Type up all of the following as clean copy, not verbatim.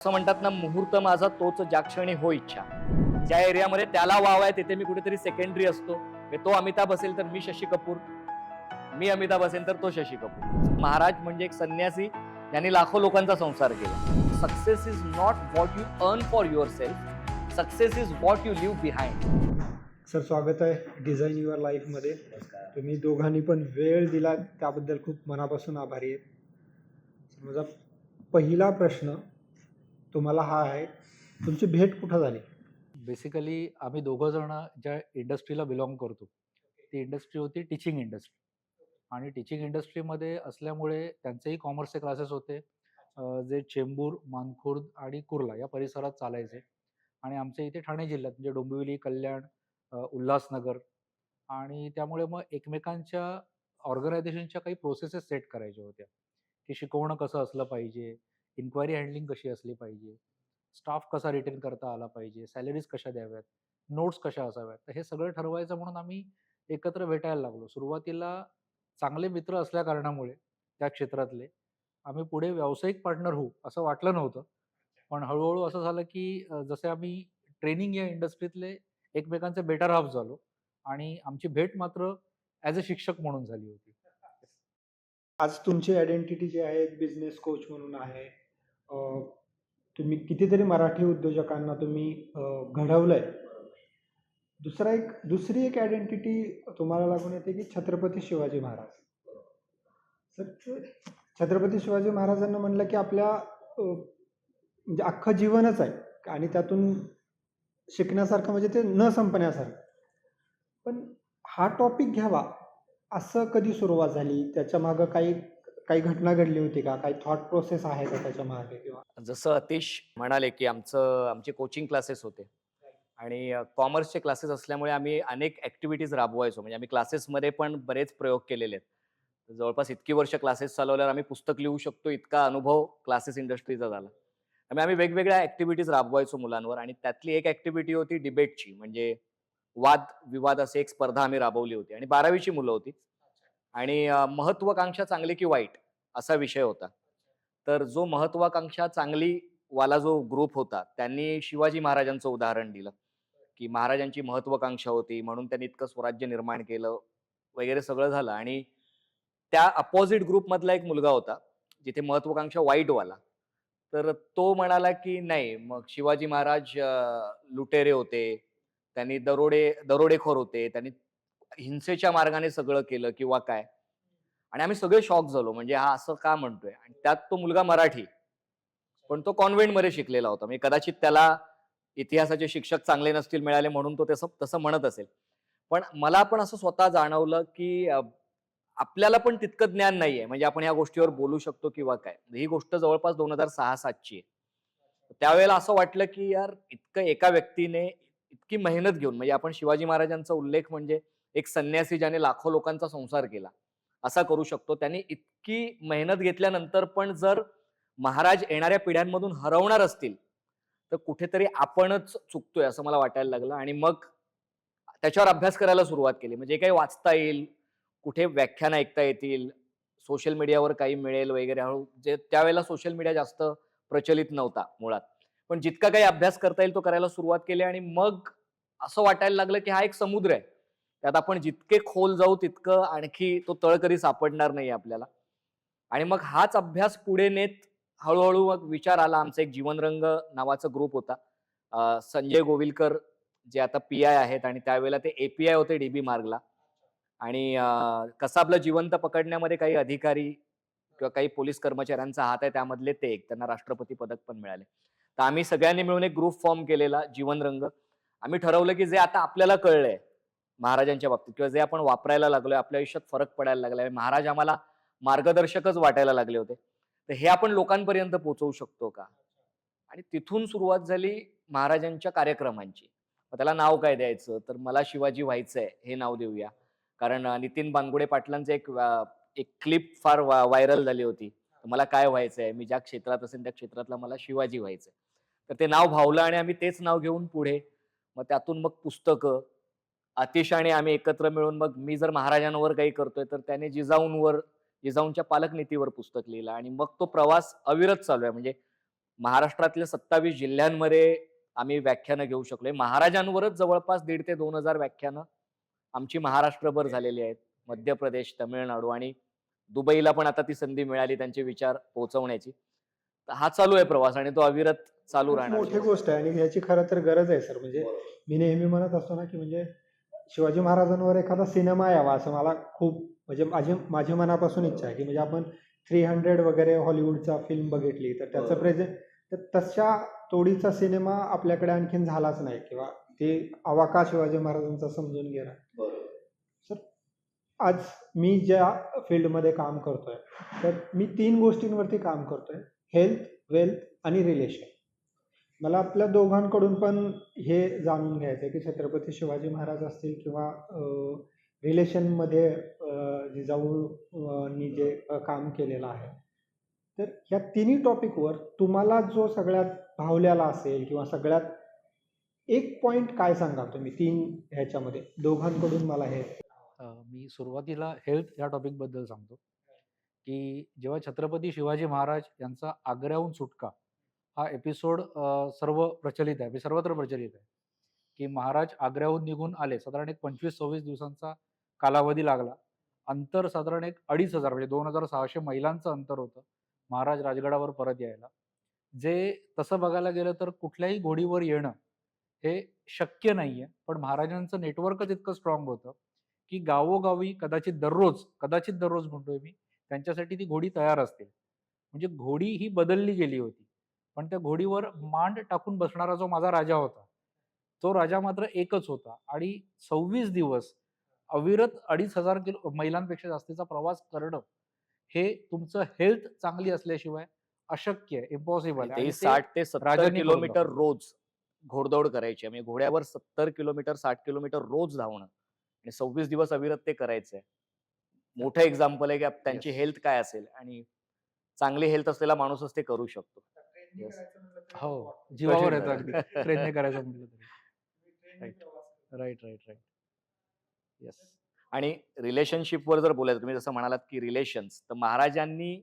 असं म्हणतात ना, मुहूर्त माझा तोच ज्या क्षणी हो इच्छा. ज्या एरियामध्ये त्याला वाव आहे तिथे मी कुठेतरी सेकंडरी असतो. तो अमिताभ असेल तर मी शशी कपूर, मी अमिताभ असेल तर तो शशी कपूर. महाराज म्हणजे एक संन्यासी ज्यांनी लाखो लोकांचा संसार केला. Success is not what you earn for yourself, success is what you live behind. Sir, स्वागत आहे डिझाईन युअर लाईफमध्ये. तुम्ही दोघांनी पण वेळ दिला त्याबद्दल खूप मनापासून आभारी आहे. माझा पहिला प्रश्न तुम्हाला हा आहे, तुमची भेट कुठं झाली? बेसिकली आम्ही दोघं जण ज्या इंडस्ट्रीला बिलॉंग करतो ती इंडस्ट्री होती टीचिंग इंडस्ट्री. आणि टीचिंग इंडस्ट्रीमध्ये असल्यामुळे त्यांचेही कॉमर्सचे क्लासेस होते, जे चेंबूर, मानखुर्द आणि कुर्ला या परिसरात चालायचे. आणि आमच्या इथे ठाणे जिल्ह्यात म्हणजे डोंबिवली, कल्याण, उल्हासनगर. आणि त्यामुळे मग एकमेकांच्या ऑर्गनायझेशनच्या काही प्रोसेसेस सेट करायच्या होत्या, की शिकवणं कसं असलं पाहिजे, इन्क्वायरी हँडलिंग कशी असली पाहिजे, स्टाफ कसा रिटेन करता आला पाहिजे, सॅलरीज कशा द्याव्यात, नोट्स कशा असाव्यात. तर हे सगळं ठरवायचं म्हणून आम्ही एकत्र भेटायला लागलो. सुरुवातीला चांगले मित्र असल्या कारणामुळे त्या क्षेत्रातले आम्ही पुढे व्यावसायिक पार्टनर होऊ असं वाटलं नव्हतं. पण हळू असं झालं की जसे आम्ही ट्रेनिंग या इंडस्ट्रीतले एकमेकांचे बेटर हाफ झालो आणि आमची भेट मात्र ॲज अ शिक्षक म्हणून झाली होती. आज तुमची आयडेंटिटी जी आहे बिझनेस कोच म्हणून आहे. तुम्ही कितीतरी मराठी उद्योजकांना तुम्ही घडवलंय. दुसरी एक आयडेंटिटी तुम्हाला लागून येते की छत्रपती शिवाजी महाराज. सर, छत्रपती शिवाजी महाराजांना म्हणलं की आपल्या म्हणजे अख्खं जीवनच आहे आणि त्यातून शिकण्यासारखं म्हणजे ते न संपण्यासारखं. पण हा टॉपिक घ्यावा असं कधी सुरुवात झाली? त्याच्या मागं काही काही घटना घडली होती का? काही थॉट प्रोसेस आहे का त्याच्या मागे? किंवा जसं अतिश म्हणाले की आमचे कोचिंग क्लासेस होते आणि कॉमर्सचे क्लासेस असल्यामुळे आम्ही अनेक ॲक्टिव्हिटीज राबवायचो. म्हणजे आम्ही क्लासेसमध्ये पण बरेच प्रयोग केलेले आहेत. जवळपास इतकी वर्ष क्लासेस चालवल्यावर आम्ही पुस्तक लिहू शकतो इतका अनुभव क्लासेस इंडस्ट्रीचा झाला. त्यामुळे आम्ही वेगवेगळ्या ॲक्टिव्हिटीज राबवायचो मुलांवर आणि त्यातली एक ॲक्टिव्हिटी होती डिबेटची. म्हणजे वाद-विवाद अशी एक स्पर्धा आम्ही राबवली होती आणि 12वीची मुलं होती आणि महत्त्वाकांक्षा चांगली की वाईट असा विषय होता. तर जो महत्त्वाकांक्षा चांगली वाला जो ग्रुप होता त्यांनी शिवाजी महाराजांचं उदाहरण दिलं, की महाराजांची महत्त्वाकांक्षा होती म्हणून त्यांनी इतकं स्वराज्य निर्माण केलं वगैरे सगळं झालं. आणि त्या अपोझिट ग्रुपमधला एक मुलगा होता, जिथे महत्त्वाकांक्षा वाईटवाला. तर तो म्हणाला, की नाही मग शिवाजी महाराज लुटेरे होते. त्यांनी दरोडेखोर होते. त्यांनी हिंसेच्या मार्गाने सगळं केलं किंवा काय. आणि आम्ही सगळे शॉक झालो. म्हणजे हा असं का म्हणतोय? आणि त्यात तो मुलगा मराठी. पण तो कॉन्व्हेंटमध्ये शिकलेला होता. म्हणजे कदाचित त्याला इतिहासाचे शिक्षक चांगले नसतील मिळाले म्हणून तो तसं तसं म्हणत असेल. पण मला पण असं स्वतः जाणवलं, की आपल्याला पण तितकं ज्ञान नाहीये. म्हणजे आपण ह्या गोष्टीवर बोलू शकतो किंवा काय. ही गोष्ट जवळपास 2006-07 ची आहे. त्यावेळेला असं वाटलं, की यार इतकं एका व्यक्तीने इतकी मेहनत घेऊन म्हणजे आपण शिवाजी महाराजांचा उल्लेख म्हणजे एक संन्यासी ज्याने लाखो लोकांचा संसार केला, असा करू शकतो. त्यांनी इतकी मेहनत घेतल्यानंतर पण जर महाराज येणाऱ्या पिढ्यांमधून हरवणार असतील, तर कुठेतरी आपणच चुकतोय असं मला वाटायला लागलं. आणि मग त्याच्यावर अभ्यास करायला सुरुवात केली. म्हणजे काही वाचता येईल, कुठे व्याख्यान ऐकता येतील, सोशल मीडियावर काही मिळेल वगैरे. जे त्यावेळेला सोशल मीडिया जास्त प्रचलित नव्हता मुळात. पण जितका काही अभ्यास करता येईल तो करायला सुरुवात केली आणि मग असं वाटायला लागलं, की हा एक समुद्र आहे. त्यात आपण जितके खोल जाऊ तितकं आणखी तो तळ कधी सापडणार नाही आपल्याला. आणि मग हाच अभ्यास पुढे नेत हळू मग विचार आला. आमचा एक जीवनरंग नावाचा ग्रुप होता. संजय गोविलकर जे आता पी-आय आहेत आणि त्यावेळेला ते ए-पी-आय होते डी-बी मार्गला. आणि कसं आपलं जिवंत पकडण्यामध्ये काही अधिकारी किंवा काही पोलीस कर्मचाऱ्यांचा हात आहे त्यामधले ते एक. त्यांना राष्ट्रपती पदक पण मिळाले. तर आम्ही सगळ्यांनी मिळून एक ग्रुप फॉर्म केलेला जीवनरंग. आम्ही ठरवलं की जे आता आपल्याला कळलंय महाराजांच्या बाबतीत किंवा जे आपण वापरायला लागलोय, आपल्या आयुष्यात फरक पडायला लागलाय. महाराज आम्हाला मार्गदर्शकच वाटायला लागले होते. तर हे आपण लोकांपर्यंत पोहोचवू शकतो का? आणि तिथून सुरुवात झाली महाराजांच्या कार्यक्रमांची. मग त्याला नाव काय द्यायचं? तर मला शिवाजी व्हायचंय हे नाव देऊया. कारण नितीन बानगुडे पाटलांचं एक क्लिप फार व्हायरल झाली होती. तर मला काय व्हायचंय? मी ज्या क्षेत्रात असेल त्या क्षेत्रातला मला शिवाजी व्हायचंय. तर ते नाव भावलं आणि आम्ही तेच नाव घेऊन पुढे. मग त्यातून मग पुस्तकं, अतिश आणि आम्ही एकत्र मिळून मग मी जर महाराजांवर काही करतोय तर त्याने जिजाऊंच्या पालकनीतीवर पुस्तक लिहिलं आणि मग तो प्रवास अविरत चालू आहे. म्हणजे महाराष्ट्रातल्या 27 जिल्ह्यांमध्ये आम्ही व्याख्यानं घेऊ शकलोय. महाराजांवरच जवळपास 1,500 ते 2,000 व्याख्यानं आमची महाराष्ट्रभर झालेली आहेत. मध्य प्रदेश, तमिळनाडू आणि दुबईला पण आता ती संधी मिळाली त्यांचे विचार पोहोचवण्याची. तर हा चालू आहे प्रवास आणि तो अविरत चालू खूप राहणार. मोठी गोष्ट आहे आणि याची खरं तर गरज आहे सर. म्हणजे मी नेहमी म्हणत असतो ना की म्हणजे शिवाजी महाराजांवर एखादा सिनेमा यावा असं मला खूप म्हणजे माझी मनापासून इच्छा आहे की म्हणजे आपण 300 वगैरे हॉलिवूडचा फिल्म बघितली तर त्याचं प्रेझेंट तर तशा तोडीचा सिनेमा आपल्याकडे आणखीन झालाच नाही किंवा ते आवाका शिवाजी महाराजांचा समजून गेला. सर आज मी ज्या फील्डमध्ये काम करतोय तर मी 3 गोष्टींवरती काम करतोय, हेल्थ, वेल्थ आणि रिलेशन. मला आपल्या दोघांकडून पण हे जाणून घ्यायचं आहे की छत्रपती शिवाजी महाराज असतील किंवा रिलेशनमध्ये जिजाऊनी जे काम केलेलं आहे तर ह्या तिन्ही टॉपिकवर तुम्हाला जो सगळ्यात भावलेला असेल किंवा सगळ्यात एक पॉइंट काय सांगाल तुम्ही 3 ह्याच्यामध्ये दोघांकडून मला हे मी सुरुवातीला हेल्थ या टॉपिक बद्दल सांगतो की जेव्हा छत्रपती शिवाजी महाराज यांचा आग्र्याहून सुटका हा एपिसोड सर्वत्र प्रचलित आहे की महाराज आग्र्याहून निघून आले. साधारण एक 25-26 दिवसांचा कालावधी लागला. अंतर साधारण एक 2,500 म्हणजे 2,600 मैलांचं अंतर होतं महाराज राजगडावर परत यायला. जे तसं बघायला गेलं तर कुठल्याही घोडीवर येणं हे शक्य नाहीये, पण महाराजांचं नेटवर्कच इतकं स्ट्रॉंग होतं की गावोगावी कदाचित दररोज म्हणतोय मी, त्यांच्यासाठी ती घोडी तयार असते. म्हणजे घोडी ही बदलली गेली होती, पण त्या घोडीवर मांड टाकून बसणारा जो माझा राजा होता, तो राजा मात्र एकच होता आणि 26 दिवस अविरत 2,500 मैलांपेक्षा जास्तीचा प्रवास करणं हे तुमचं हेल्थ चांगली असल्याशिवाय अशक्य आहे, इम्पॉसिबल आहे. तेही आणि 60 ते 70 राजांनी करून किलोमीटर दाखवलं. रोज घोडदौड करायची. म्हणजे घोड्यावर 70 किलोमीटर, 60 किलोमीटर रोज धावणं आणि 26 दिवस अविरत ते करायचंय. मोठं एक्झाम्पल आहे की त्यांची Yes. हेल्थ काय असेल आणि चांगली हेल्थ असलेला माणूसच ते करू शकतो. Yes. हो, जीवावर कठीण येतं अगदी झालं. ट्रेनने करायचं म्हटलं तरी. राईट. येस. आणि रिलेशनशिपवर जर बोलायचं तुम्ही जसं म्हणालात की रिलेशन्स, तर महाराजांनी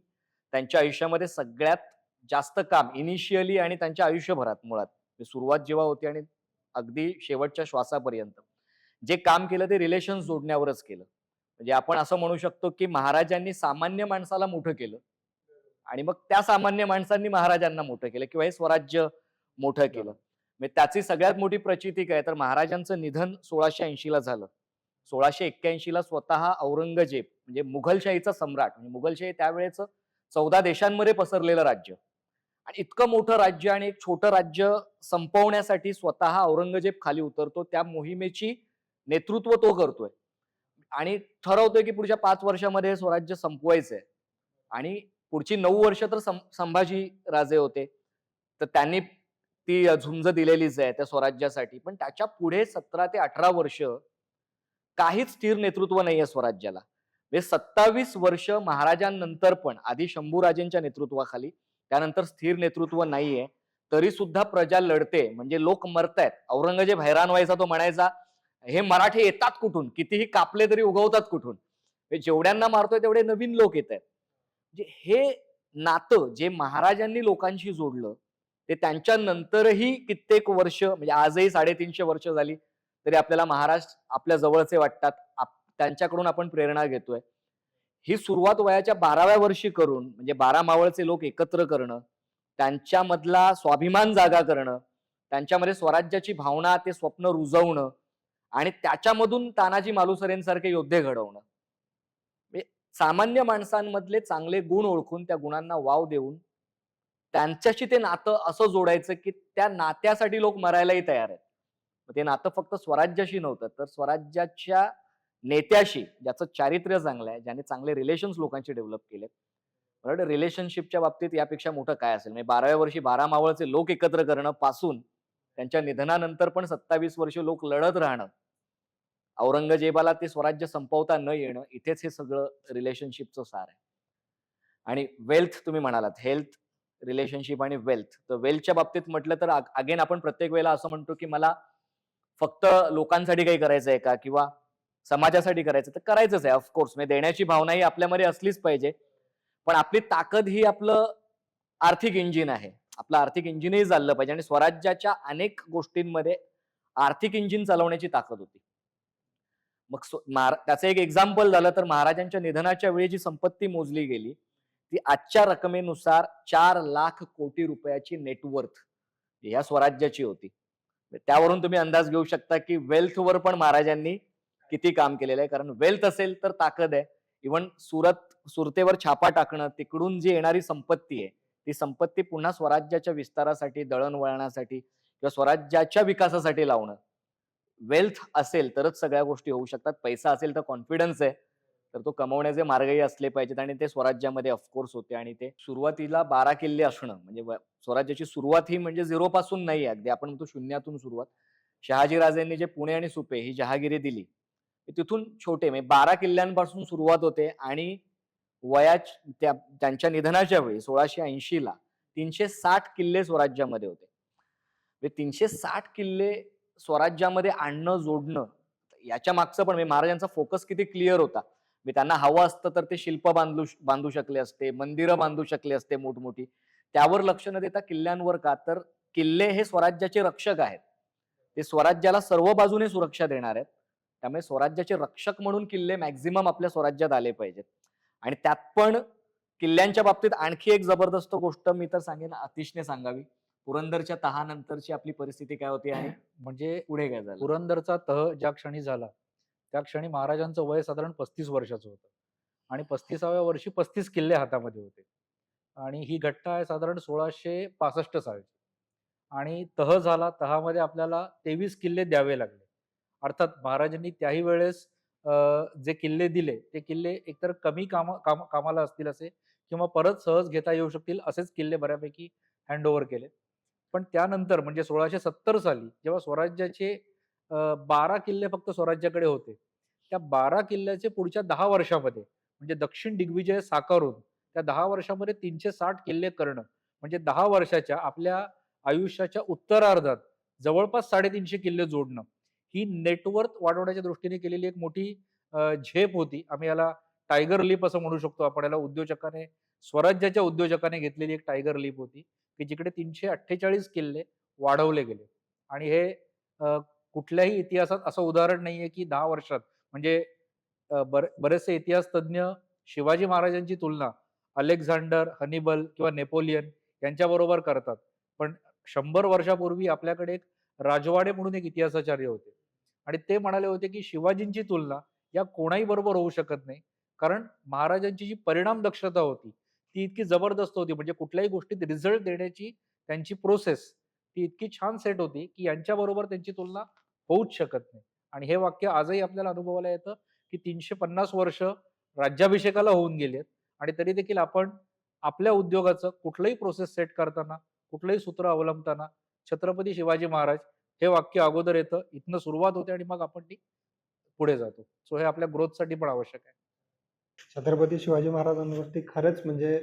त्यांच्या आयुष्यामध्ये सगळ्यात जास्त काम इनिशियली आणि त्यांच्या आयुष्यभरात मुळात म्हणजे सुरुवात जेव्हा होती आणि अगदी शेवटच्या श्वासापर्यंत जे काम केलं ते रिलेशन्स जोडण्यावरच केलं. म्हणजे आपण असं म्हणू शकतो की महाराजांनी सामान्य माणसाला मोठं केलं आणि मग त्या सामान्य माणसांनी महाराजांना मोठं केलं किंवा हे स्वराज्य मोठं केलं. म्हणजे त्याची सगळ्यात मोठी प्रचिती काय तर महाराजांचं निधन 1680 ला झालं. 1681 ला स्वतः औरंगजेब म्हणजे मुघलशाहीचा सम्राट म्हणजे मुघलशाही त्यावेळेचं 14 देशांमध्ये पसरलेलं राज्य आणि इतकं मोठं राज्य आणि एक छोटं राज्य संपवण्यासाठी स्वतः औरंगजेब खाली उतरतो. त्या मोहिमेची नेतृत्व तो करतोय आणि ठरवतोय की पुढच्या 5 वर्षामध्ये हे स्वराज्य संपवायचंय आणि पुढची 9 वर्ष तर संभाजी राजे होते. तर त्यांनी ती झुंज दिलेलीच आहे त्या स्वराज्यासाठी. पण त्याच्या पुढे 17 ते 18 वर्ष काहीच स्थिर नेतृत्व नाहीये स्वराज्याला. म्हणजे 27 वर्ष महाराजांनंतर पण आधी शंभूराजेंच्या नेतृत्वाखाली त्यानंतर स्थिर नेतृत्व नाहीये. तरी सुद्धा प्रजा लढते म्हणजे लोक मरतायत. औरंगजेब हैराण व्हायचा, तो म्हणायचा हे मराठे येतात कुठून, कितीही कापले तरी उगवतात कुठून. म्हणजे जेवढ्यांना मारतोय तेवढे नवीन लोक येत आहेत. म्हणजे हे नातं जे महाराजांनी लोकांशी जोडलं ते त्यांच्या नंतरही कित्येक वर्ष म्हणजे आजही 350 वर्ष झाली तरी आपल्याला महाराज आपल्या जवळचे वाटतात. त्यांच्याकडून आपण प्रेरणा घेतोय. ही सुरुवात वयाच्या 12व्या वर्षी करून म्हणजे 12 मावळचे लोक एकत्र करणं, त्यांच्यामधला स्वाभिमान जागा करणं, त्यांच्यामध्ये स्वराज्याची भावना ते स्वप्न रुजवणं आणि त्याच्यामधून तानाजी मालुसरेंसारखे योद्धे घडवणं. म्हणजे सामान्य माणसांमधले चांगले गुण ओळखून त्या गुणांना वाव देऊन त्यांच्याशी ते नातं असं जोडायचं की त्या नात्यासाठी लोक मरायलाही तयार आहेत. ते नातं फक्त स्वराज्याशी नव्हतं तर स्वराज्याच्या नेत्याशी ज्याचं चारित्र्य चांगलं आहे, ज्याने चांगले रिलेशन्स लोकांशी डेव्हलप केलेत. मला वाटतं रिलेशनशिपच्या बाबतीत यापेक्षा मोठं काय असेल. म्हणजे 12व्या वर्षी 12 मावळचे लोक एकत्र करणं पासून त्यांच्या निधनानंतर पण 27 वर्ष लोक लढत राहणं, औरंगजेबाला ते स्वराज्य संपवता न येणं, इथेच हे सगळं रिलेशनशिपचं सार आहे. आणि वेल्थ तुम्ही म्हणालात, हेल्थ, रिलेशनशिप आणि वेल्थ. तर वेल्थच्या बाबतीत म्हटलं तर अगेन आपण प्रत्येक वेळेला असं म्हणतो की मला फक्त लोकांसाठी काही करायचंय का किंवा समाजासाठी करायचं तर करायचंच आहे ऑफकोर्स. म्हणजे देण्याची भावना ही आपल्यामध्ये असलीच पाहिजे. पण आपली ताकद ही आपलं आर्थिक इंजिन आहे. आपलं आर्थिक इंजिनही चाललं पाहिजे आणि स्वराज्याच्या अनेक गोष्टींमध्ये आर्थिक इंजिन चालवण्याची ताकद होती. मग त्याचं एक एक्झाम्पल झालं तर महाराजांच्या निधनाच्या वेळी जी संपत्ती मोजली गेली ती आजच्या रकमेनुसार 4 लाख कोटी रुपयाची नेटवर्थ ह्या स्वराज्याची होती. त्यावरून तुम्ही अंदाज घेऊ शकता की वेल्थवर पण महाराजांनी किती काम केलेलं आहे. कारण वेल्थ असेल तर ताकद आहे. इव्हन सुरतेवर छापा टाकणं, तिकडून जी येणारी संपत्ती आहे ती संपत्ती पुन्हा स्वराज्याच्या विस्तारासाठी, दळणवळणासाठी किंवा स्वराज्याच्या विकासासाठी लावणं. वेल्थ असेल तरच सगळ्या गोष्टी होऊ शकतात. पैसा असेल तर कॉन्फिडन्स आहे, तर तो कमवण्याचे मार्गही असले पाहिजेत आणि ते स्वराज्यामध्ये ऑफकोर्स होते. आणि ते सुरुवातीला 12 किल्ले असणं म्हणजे स्वराज्याची सुरुवात ही म्हणजे झिरो पासून नाही आहे. अगदी आपण म्हणतो शून्यातून सुरुवात. शहाजी राजेंनी जे पुणे आणि सुपे ही जहागिरी दिली तिथून छोटे म्हणजे 12 किल्ल्यांपासून सुरुवात होते आणि त्यांच्या निधनाच्या वेळी 1680 ला 360 किल्ले स्वराज्यामध्ये होते. 360 किल्ले स्वराज्यामध्ये आणणं, जोडणं याच्या मागचं पण महाराजांचा फोकस किती क्लिअर होता. त्यांना हवं असतं तर ते शिल्प बांधू शकले असते, मंदिरं बांधू शकले असते मोठमोठी. त्यावर लक्ष न देता किल्ल्यांवर का? तर किल्ले हे स्वराज्याचे रक्षक आहेत. ते स्वराज्याला सर्व बाजूने सुरक्षा देणार आहेत. त्यामुळे स्वराज्याचे रक्षक म्हणून किल्ले मॅक्झिमम आपल्या स्वराज्यात आले पाहिजेत. आणि त्यात पण किल्ल्यांच्या बाबतीत आणखी एक जबरदस्त गोष्ट मी तर सांगेन आतिशने सांगावी. पुरंदरच्या तहानंतरची आपली परिस्थिती काय होती आणि म्हणजे पुढे काय झालं? पुरंदरचा तह ज्या क्षणी झाला त्या क्षणी महाराजांचं वय साधारण 35 वर्षाचं होतं आणि 35व्या वर्षी 35 किल्ले हातामध्ये होते. आणि ही घटना आहे साधारण 1665 सालची. आणि तह झाला, तहामध्ये आपल्याला 23 किल्ले द्यावे लागले. अर्थात महाराजांनी त्याही वेळेस जे किल्ले दिले ते किल्ले एकतर कमी कामाला असतील असे किंवा परत सहज घेता येऊ शकतील असेच किल्ले बऱ्यापैकी हँडओव्हर केले. पण त्यानंतर म्हणजे 1670 साली जेव्हा स्वराज्याचे 12 किल्ले फक्त स्वराज्याकडे होते, त्या 12 किल्ल्याचे पुढच्या 10 वर्षामध्ये म्हणजे दक्षिण दिग्विजय साकारून त्या 10 वर्षामध्ये 360 किल्ले करणं म्हणजे 10 वर्षाच्या आपल्या आयुष्याच्या उत्तरार्धात जवळपास 350 किल्ले जोडणं ही नेटवर्थ वाढवण्याच्या दृष्टीने केलेली एक मोठी झेप होती. आम्ही याला टायगर लीप असं म्हणू शकतो. आपण याला स्वराज्याच्या उद्योजकाने घेतलेली एक टायगर लीप होती की जिकडे 348 किल्ले वाढवले गेले. आणि हे कुठल्याही इतिहासात असं उदाहरण नाहीये की 10 वर्षात म्हणजे बरेचसे इतिहास तज्ञ शिवाजी महाराजांची तुलना अलेक्झांडर, हनिबल किंवा नेपोलियन यांच्याबरोबर करतात. पण 100 वर्षापूर्वी आपल्याकडे एक राजवाडे म्हणून एक इतिहासाचार्य होते आणि ते म्हणाले होते की शिवाजींची तुलना या कोणाही बरोबर होऊ शकत नाही. कारण महाराजांची जी परिणाम दक्षता होती ती इतकी जबरदस्त होती. म्हणजे कुठल्याही गोष्टीत रिझल्ट देण्याची त्यांची प्रोसेस ती इतकी छान सेट होती की यांच्याबरोबर त्यांची तुलना होऊच शकत नाही. आणि हे वाक्य आजही आपल्याला अनुभवायला येतं की 350 वर्ष राज्याभिषेकाला होऊन गेलेत आणि तरी देखील आपण आपल्या उद्योगाचं कुठलंही प्रोसेस सेट करताना, कुठलंही सूत्र अवलंबताना छत्रपती शिवाजी महाराज हे वाक्य अगोदर येतं, इथनं सुरुवात होते आणि मग आपण ती पुढे जातो. सो हे आपल्या ग्रोथसाठी पण आवश्यक आहे. छत्रपती शिवाजी महाराजांवरती खरंच म्हणजे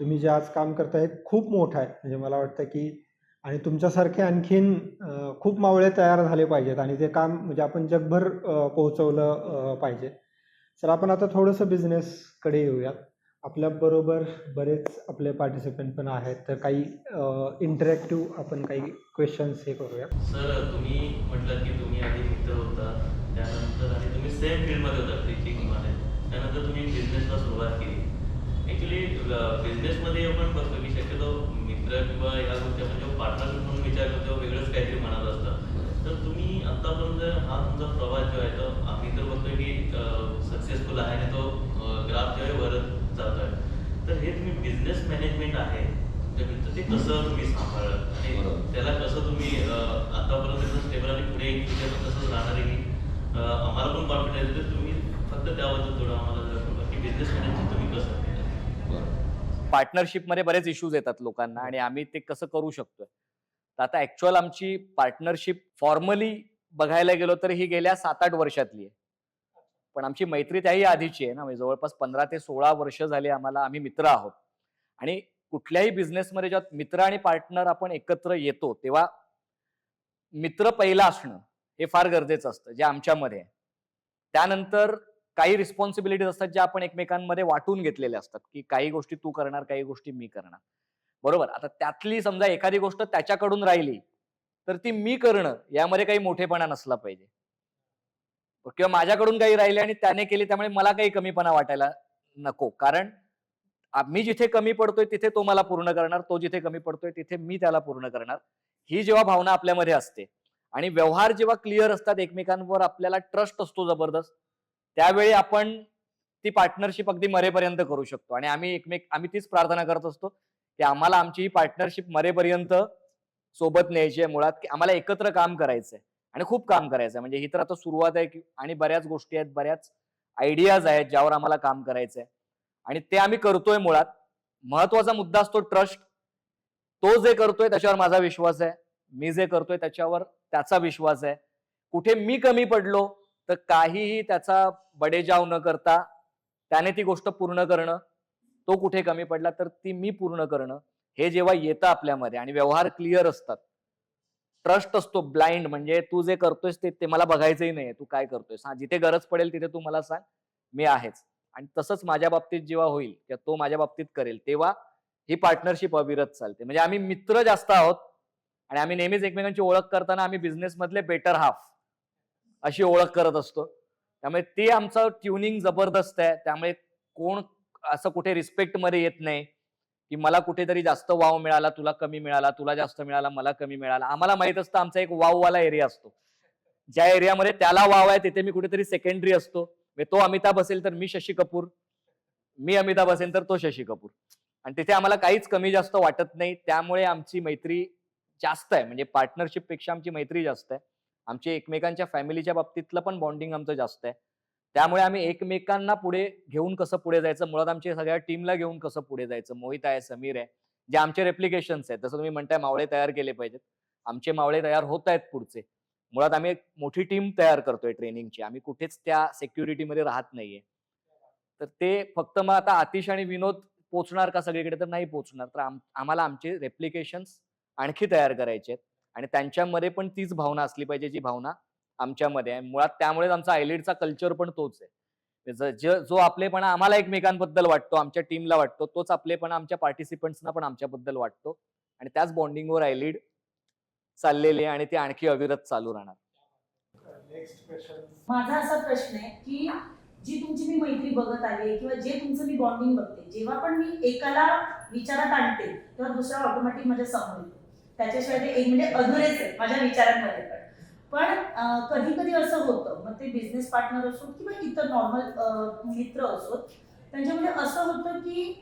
तुम्ही जे आज काम करताय खूप मोठं आहे. म्हणजे मला वाटतं की आणि तुमच्यासारखे आणखीन खूप मावळे तयार झाले पाहिजेत आणि ते काम म्हणजे आपण जगभर पोहोचवलं पाहिजे. तर आपण आता थोडंसं बिझनेसकडे येऊयात. आपल्याबरोबर बरेच आपले पार्टिसिपंट पण आहेत, तर काही इंटरॅक्टिव्ह आपण काही क्वेश्चन्स हे करूया. सर, तुम्ही म्हटलं की तुम्ही आधी मित्र होता, त्यानंतर आणि तुम्ही सेम फील्डमध्ये होता टीचिंगमध्ये, त्यानंतर तुम्ही बिझनेसला सुरुवात केली. ॲक्च्युली बिझनेसमध्ये आपण बघतो की शक्यतो मित्र किंवा या गोष्टी आपण जेव्हा पार्टनरशिप म्हणून विचार करतो तेव्हा वेगळंच काहीतरी मनात असतं. तर तुम्ही आत्तापर्यंत हा तुमचा प्रवास जो आहे तो आम्ही तर बघतोय की सक्सेसफुल आहे आणि तो ग्राफ जो आहे वरच जातो आहे. तर हे तुम्ही बिझनेस मॅनेजमेंट आहे तर ते कसं तुम्ही सांभाळलं आणि त्याला कसं तुम्ही आतापर्यंत स्टेबल आणि पुढे पण तसंच राहणार आहे की आम्हाला पण कॉन्फिडन्स आहे. तुम्ही फक्त त्याबद्दल थोडं आम्हाला जर की बिझनेस मॅनेजमेंट तुम्ही कसं केलं? पार्टनरशिपमध्ये बरेच इश्यूज येतात लोकांना आणि आम्ही ते कसं करू शकतोय. तर आता ऍक्च्युअल आमची पार्टनरशिप फॉर्मली बघायला गेलो तर ही गेल्या 7-8 वर्षातली आहे. पण आमची मैत्री त्याही आधीची आहे ना. म्हणजे जवळपास 15 ते 16 वर्ष झाली आम्ही मित्र आहोत. आणि कुठल्याही बिझनेसमध्ये जेव्हा मित्र आणि पार्टनर आपण एकत्र येतो तेव्हा मित्र पहिला असणं हे फार गरजेचं असतं, जे आमच्यामध्ये आहे. त्यानंतर काही रिस्पॉन्सिबिलिटीज असतात ज्या आपण एकमेकांमध्ये वाटून घेतलेल्या असतात, की काही गोष्टी तू करणार, काही गोष्टी मी करणार. बरोबर. आता त्यातली समजा एखादी गोष्ट त्याच्याकडून राहिली, तर ती मी करणं यामध्ये काही मोठेपणा नसला पाहिजे. किंवा माझ्याकडून काही राहिले आणि त्याने केली त्यामुळे मला काही कमीपणा वाटायला नको. कारण मी जिथे कमी पडतोय तिथे तो मला पूर्ण करणार, तो जिथे कमी पडतोय तिथे मी त्याला पूर्ण करणार. ही जेव्हा भावना आपल्यामध्ये असते आणि व्यवहार जेव्हा क्लिअर असतात, एकमेकांवर आपल्याला ट्रस्ट असतो जबरदस्त, त्यावेळी आपण ती पार्टनरशिप अगदी मरेपर्यंत करू शकतो. आणि आम्ही तीच प्रार्थना करत असतो, की आम्हाला आमची ही पार्टनरशिप मरेपर्यंत सोबत न्यायची आहे मुळात, की आम्हाला एकत्र काम करायचंय आणि खूप काम करायचंय. म्हणजे ही तर आता सुरुवात आहे, आणि बऱ्याच गोष्टी आहेत, बऱ्याच आयडियाज आहेत ज्यावर आम्हाला काम करायचंय आणि ते आम्ही करतोय मुळात. महत्वाचा मुद्दा असतो ट्रस्ट. तो जे करतोय त्याच्यावर माझा विश्वास आहे, मी जे करतोय त्याच्यावर त्याचा विश्वास आहे. कुठे मी कमी पडलो तर काहीही त्याचा बडेजाव न करता त्याने ती गोष्ट पूर्ण करणं, तो कुठे कमी पडला तर ती मी पूर्ण करणं, हे जेव्हा येतं आपल्यामध्ये आणि व्यवहार क्लिअर असतात, ट्रस्ट असतो ब्लाइंड, म्हणजे तू जे करतोयस ते ते मला बघायचंही नाहीये, तू काय करतोयस. हा, जिथे गरज पडेल तिथे तू मला सांग, मी आहेच. आणि तसंच माझ्या बाबतीत जेव्हा होईल किंवा तो माझ्या बाबतीत करेल, तेव्हा ही पार्टनरशिप अविरत चालते. म्हणजे आम्ही मित्र जास्त आहोत आणि आम्ही नेहमीच एकमेकांची ओळख करताना आम्ही बिझनेस मधले बेटर हाफ अशी ओळख करत असतो. त्यामुळे ते आमचं ट्युनिंग जबरदस्त आहे. त्यामुळे कोण असं कुठे रिस्पेक्ट मध्ये येत नाही, की मला कुठेतरी जास्त वाव मिळाला, तुला कमी मिळाला, तुला जास्त मिळाला, मला कमी मिळाला. आम्हाला माहित असतं आमचा एक वाववाला एरिया असतो. ज्या एरियामध्ये त्याला वाव आहे तिथे मी कुठेतरी सेकंडरी असतो. म्हणजे तो अमिताभ असेल तर मी शशी कपूर, मी अमिताभ असेल तर तो शशी कपूर. आणि तिथे आम्हाला काहीच कमी जास्त वाटत नाही. त्यामुळे आमची मैत्री जास्त आहे. म्हणजे पार्टनरशिप पेक्षा आमची मैत्री जास्त आहे. आमची एकमेकांच्या फॅमिलीच्या बाबतीतलं पण बॉन्डिंग आमचं जास्त आहे. त्यामुळे आम्ही एकमेकांना पुढे घेऊन कसं पुढे जायचं, मुळात आमच्या सगळ्या टीमला घेऊन कसं पुढे जायचं. मोहित आहे, समीर आहे, जे आमचे रेप्लिकेशन्स आहेत. जसं तुम्ही म्हणताय मावळे तयार केले पाहिजेत. आमचे मावळे तयार होत आहेत पुढचे. मुळात आम्ही एक मोठी टीम तयार करतोय ट्रेनिंगची. आम्ही कुठेच त्या सिक्युरिटीमध्ये राहत नाहीये. तर ते फक्त मग आता आतिश आणि विनोद पोचणार का सगळीकडे, तर नाही पोचणार. तर आम्हाला आमचे रेप्लिकेशन्स आणखी तयार करायचे आहेत आणि त्यांच्यामध्ये पण तीच भावना असली पाहिजे जी भावना आमच्यामध्ये आहे. मुळात त्यामुळेच आमचा आयलिडचा कल्चर पण तोच आहे. जो आपलेपणा आम्हाला एकमेकांबद्दल वाटतो, आमच्या टीमला वाटतो, तोच आपलेपणा आमच्या पार्टिसिपंट्सना पण आमच्याबद्दल वाटतो आणि त्याच बॉन्डिंगवर आयलिड चाललेली आहे आणि ते आणखी अविरत चालू राहणार. Next question. माझा असा प्रश्न आहे की जी तुमची मी मैत्री बघत आली किंवा जे तुमचं मी बॉन्डिंग बघते, जेव्हा पण मी एकाला विचारात आणते तेव्हा दुसरा ऑटोमॅटिक माझ्या समोर येतो. त्याच्याशिवाय ते एक म्हणजे अधुरेच आहे माझ्या विचारांमध्ये. पण कधी कधी असं होतं, मग ते बिझनेस पार्टनर असो किंवा इतर नॉर्मल मित्र असो, त्यांच्यामध्ये असं होतं की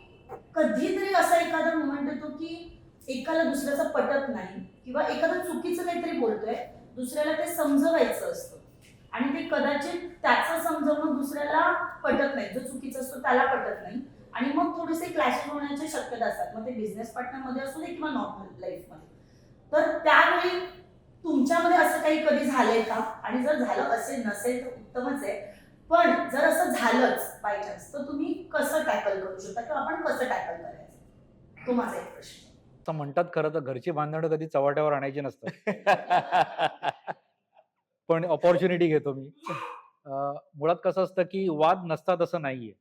कधीतरी असा एखादा मोमेंट येतो की एकाला दुसऱ्याचं पटत नाही किंवा एखादं चुकीचं काहीतरी बोलतोय, दुसऱ्याला ते समजवायचं असतं आणि ते कदाचित त्याचं समजवणं दुसऱ्याला पटत नाही, जो चुकीचं असतो त्याला पटत नाही आणि मग थोडेसे क्लॅश होण्याची शक्यता असतात. मग ते बिझनेस पार्टनर मध्ये असू दे किंवा नॉर्मल लाईफ मध्ये. तर त्यावेळी तुमच्यामध्ये असं काही कधी झालंय का? आणि जर झालं असेल नसेल तर उत्तमच आहे, पण जर असं झालंच बाय चान्स तर तुम्ही कसं टॅकल करू शकता किंवा आपण कसं टॅकल करायचं, तो माझा एक प्रश्न. असं म्हणतात खरं तर घरची भांडणं कधी चव्हाट्यावर आणायची नसतात. पण ऑपॉर्च्युनिटी घेतो मी. मुळात कसं असतं की वाद नसतात असं नाहीये.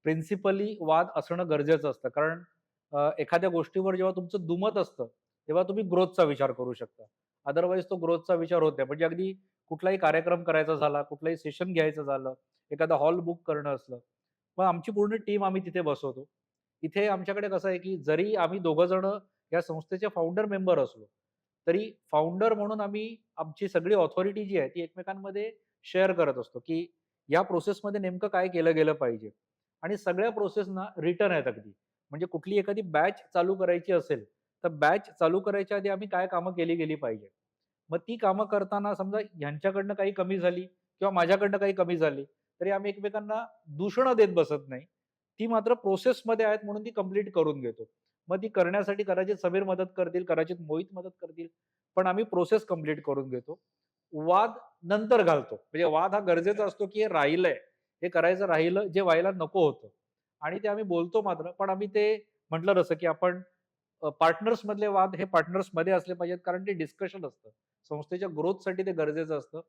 प्रिन्सिपली वाद असणं गरजेचं असतं. कारण एखाद्या गोष्टीवर जेव्हा तुमचं दुमत असतं तेव्हा तुम्ही ग्रोथचा विचार करू शकता. अदरवाईज तो ग्रोथचा विचार होत नाही. म्हणजे अगदी कुठलाही कार्यक्रम करायचा झाला, कुठलाही सेशन घ्यायचं झालं, एखादा हॉल बुक करणं असलं, मग आमची पूर्ण टीम आम्ही तिथे बसवतो. इथे आमच्याकडे कसं आहे की जरी आम्ही दोघं जण या संस्थेचे फाउंडर मेंबर असलो, तरी फाउंडर म्हणून आम्ही आमची सगळी ऑथॉरिटी जी आहे ती एकमेकांमध्ये शेअर करत असतो, की या प्रोसेसमध्ये नेमकं काय केलं गेलं पाहिजे. आणि सगळ्या प्रोसेसना रिटर्न आहेत अगदी. म्हणजे कुठली एखादी बॅच चालू करायची असेल, तर बॅच चालू करायच्या आधी आम्ही काय कामं केली गेली पाहिजे. मग ती कामं करताना समजा ह्यांच्याकडनं काही कमी झाली किंवा माझ्याकडनं काही कमी झाली, तरी आम्ही एकमेकांना दूषणं देत बसत नाही. ती मात्र प्रोसेसमध्ये आहेत म्हणून ती कंप्लीट करून घेतो. मग ती करण्यासाठी कदाचित समीर मदत करतील, कदाचित मोहित मदत करतील, पण आम्ही प्रोसेस कंप्लीट करून घेतो. वाद नंतर घालतो. म्हणजे वाद हा गरजेचा असतो, की हे राहिलंय, हे करायचं राहिलं, जे व्हायला नको होतं. आणि ते आम्ही बोलतो मात्र, पण आम्ही ते म्हटलं जसं, की आपण पार्टनर्स मधले वाद हे पार्टनर्स मध्ये असले पाहिजेत, कारण ते डिस्कशन असतं. संस्थेच्या ग्रोथसाठी ते गरजेचं असतं.